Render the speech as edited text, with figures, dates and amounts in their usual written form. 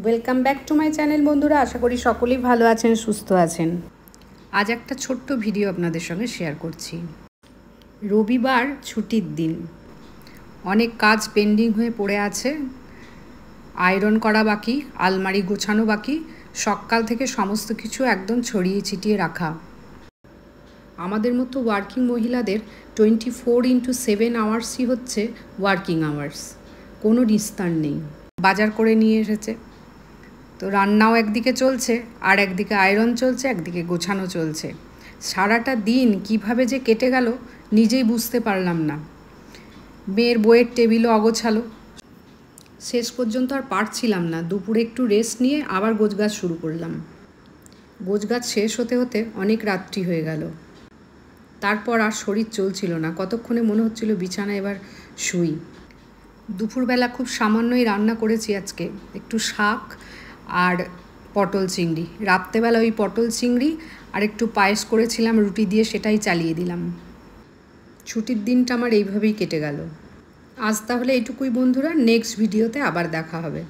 Welcome back to my channel বন্ধুরা, আশা করি সকলেই ভালো আছেন, সুস্থ আছেন। আজ একটা ছোট্ট ভিডিও আপনাদের সঙ্গে শেয়ার করছি। রবিবার ছুটির দিন, অনেক কাজ পেন্ডিং হয়ে পড়ে আছে। আয়রন করা বাকি, আলমারি গোছানো বাকি, সকাল থেকে সমস্ত কিছু একদম ছড়িয়ে ছিটিয়ে রাখা। আমাদের মতো ওয়ার্কিং মহিলাদের 24x7 আওয়ার্সই হচ্ছে ওয়ার্কিং আওয়ার্স, কোনো নিস্তার নেই। বাজার করে নিয়ে এসেছে, তো রান্নাও একদিকে চলছে, আর একদিকে আয়রন চলছে, একদিকে গোছানো চলছে। সারাটা দিন কিভাবে যে কেটে গেল নিজেই বুঝতে পারলাম না। মেয়ের বইয়ের টেবিলও অগোছালো। শেষ পর্যন্ত আর পারছিলাম না, দুপুরে একটু রেস্ট নিয়ে আবার গোছগাছ শুরু করলাম। গোছগাছ শেষ হতে হতে অনেক রাত্রি হয়ে গেল। তারপর আর শরীর চলছিল না, কতক্ষণে মনে হচ্ছিল বিছানায় এবার শুই। দুপুরবেলা খুব সামান্যই রান্না করেছি আজকে, একটু শাক আর পটল চিংড়ি। রাত্রেবেলা ওই পটল চিংড়ি আর একটু পায়েস করেছিলাম রুটি দিয়ে, সেটাই চালিয়ে দিলাম। ছুটির দিনটা আমার এইভাবেই কেটে গেল। আজ তাহলে এইটুকুই বন্ধুরা, নেক্সট ভিডিওতে আবার দেখা হবে।